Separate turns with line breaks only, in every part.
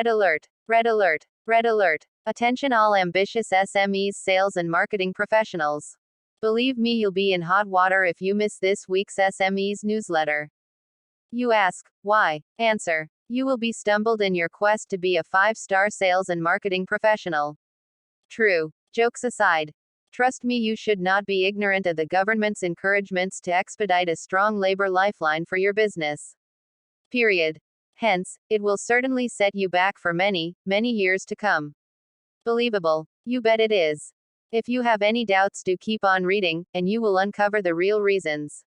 Red alert! Red alert! Red alert! Attention all ambitious SMEs, sales and marketing professionals. Believe me, you'll be in hot water if you miss this week's SMEs newsletter. You ask, why? Answer: you will be stumbled in your quest to be a 5-star sales and marketing professional. True. Jokes aside, trust me, you should not be ignorant of the government's encouragements to expedite a strong labor lifeline for your business. Period. Hence, it will certainly set you back for many, many years to come. Believable? You bet it is. If you have any doubts, do keep on reading, and you will uncover the real reasons.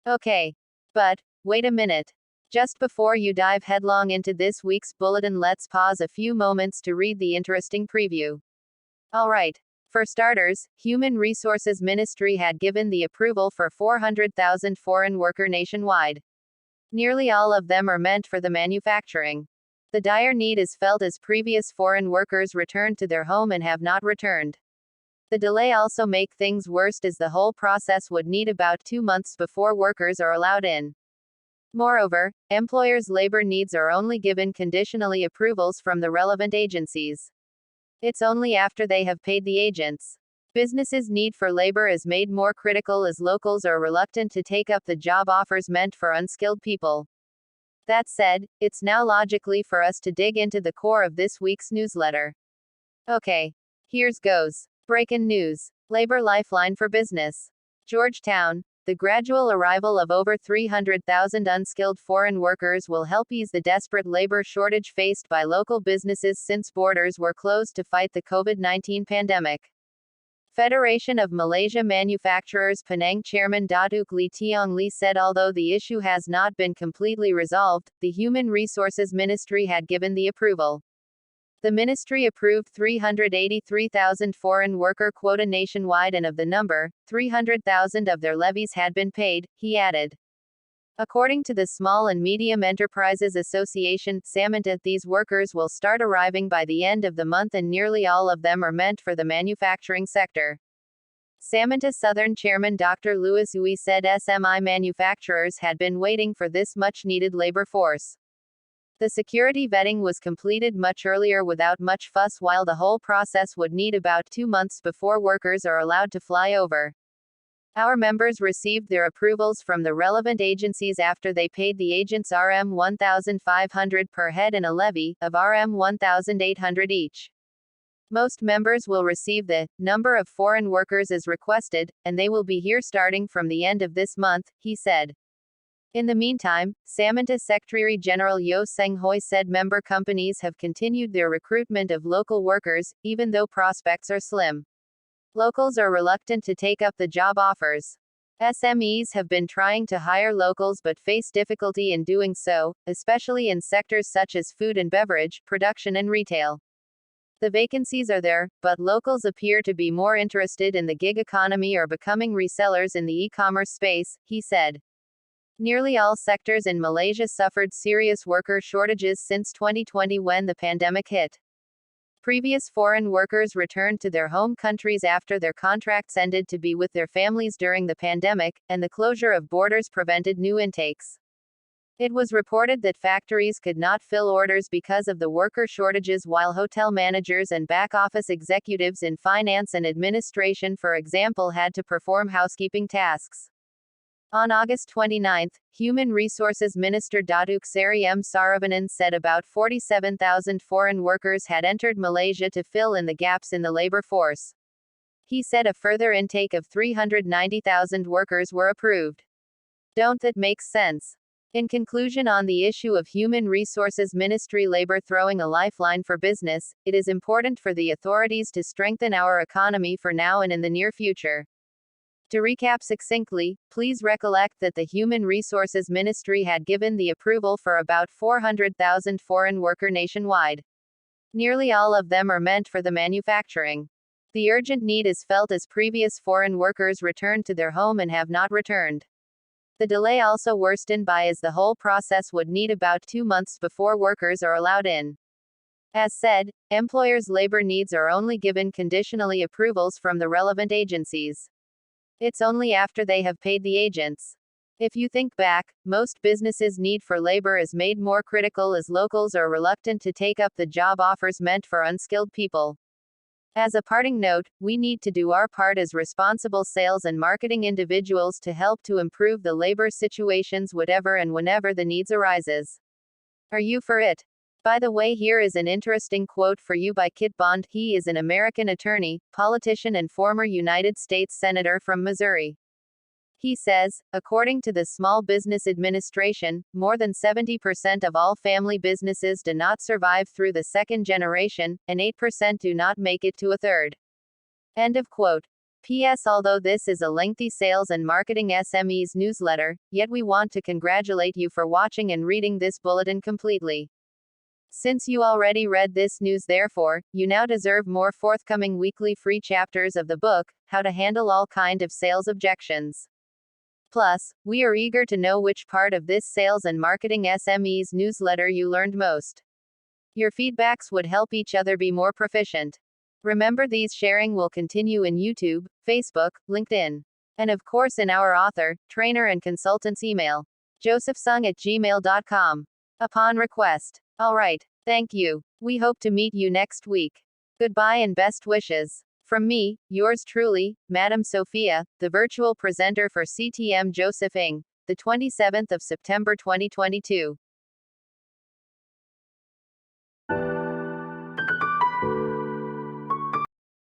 Okay. But, wait a minute. Just before you dive headlong into this week's bulletin, let's pause a few moments to read the interesting preview. Alright. For starters, Human Resources Ministry had given the approval for 400,000 foreign worker nationwide. Nearly all of them are meant for the manufacturing. The dire need is felt as previous foreign workers returned to their home and have not returned. The delay also make things worse, as the whole process would need about 2 months before workers are allowed in. Moreover, employers' labor needs are only given conditionally approvals from the relevant agencies. It's only after they have paid the agents. Businesses' need for labor is made more critical, as locals are reluctant to take up the job offers meant for unskilled people. That said, it's now logically for us to dig into the core of this week's newsletter. Okay. Here's goes. Breaking news. Labor lifeline for business. Georgetown. The gradual arrival of over 300,000 unskilled foreign workers will help ease the desperate labor shortage faced by local businesses since borders were closed to fight the COVID-19 pandemic. Federation of Malaysia Manufacturers Penang Chairman Datuk Lee Tiong Lee said although the issue has not been completely resolved, the Human Resources Ministry had given the approval. The ministry approved 383,000 foreign worker quota nationwide, and of the number, 300,000 of their levies had been paid, he added. According to the Small and Medium Enterprises Association, Samantha, these workers will start arriving by the end of the month, and nearly all of them are meant for the manufacturing sector. Samantha Southern Chairman Dr. Louis Uy said SMI manufacturers had been waiting for this much-needed labor force. The security vetting was completed much earlier without much fuss, while the whole process would need about 2 months before workers are allowed to fly over. Our members received their approvals from the relevant agencies after they paid the agents Rm 1,500 per head and a levy of Rm 1,800 each. Most members will receive the number of foreign workers as requested, and they will be here starting from the end of this month, he said. In the meantime, Samantha Secretary General Yo Seng Hoi said member companies have continued their recruitment of local workers, even though prospects are slim. Locals are reluctant to take up the job offers. SMEs have been trying to hire locals but face difficulty in doing so, especially in sectors such as food and beverage, production and retail. The vacancies are there, but locals appear to be more interested in the gig economy or becoming resellers in the e-commerce space, he said. Nearly all sectors in Malaysia suffered serious worker shortages since 2020 when the pandemic hit. Previous foreign workers returned to their home countries after their contracts ended to be with their families during the pandemic, and the closure of borders prevented new intakes. It was reported that factories could not fill orders because of the worker shortages, while hotel managers and back-office executives in finance and administration, for example, had to perform housekeeping tasks. On August 29, Human Resources Minister Datuk Seri M. Saravanan said about 47,000 foreign workers had entered Malaysia to fill in the gaps in the labor force. He said a further intake of 390,000 workers were approved. Don't that make sense? In conclusion on the issue of Human Resources Ministry labor throwing a lifeline for business, it is important for the authorities to strengthen our economy for now and in the near future. To recap succinctly, please recollect that the Human Resources Ministry had given the approval for about 400,000 foreign worker nationwide. Nearly all of them are meant for the manufacturing. The urgent need is felt as previous foreign workers returned to their home and have not returned. The delay also worsened by as the whole process would need about 2 months before workers are allowed in. As said, employers' labor needs are only given conditionally approvals from the relevant agencies. It's only after they have paid the agents. If you think back, most businesses' need for labor is made more critical as locals are reluctant to take up the job offers meant for unskilled people. As a parting note, we need to do our part as responsible sales and marketing individuals to help to improve the labor situations whatever and whenever the needs arises. Are you for it? By the way, here is an interesting quote for you by Kit Bond. He is an American attorney, politician and former United States Senator from Missouri. He says, according to the Small Business Administration, more than 70% of all family businesses do not survive through the second generation, and 8% do not make it to a third. End of quote. P.S. Although this is a lengthy sales and marketing SMEs newsletter, yet we want to congratulate you for watching and reading this bulletin completely. Since you already read this news, therefore, you now deserve more forthcoming weekly free chapters of the book, How to Handle All Kind of Sales Objections. Plus, we are eager to know which part of this sales and marketing SMEs newsletter you learned most. Your feedbacks would help each other be more proficient. Remember, these sharing will continue in YouTube, Facebook, LinkedIn, and of course in our author, trainer and consultant's email, josephsung@gmail.com, upon request. Alright, thank you. We hope to meet you next week. Goodbye and best wishes. From me, yours truly, Madam Sophia, the virtual presenter for CTM Joseph Ng, the 27th of September 2022.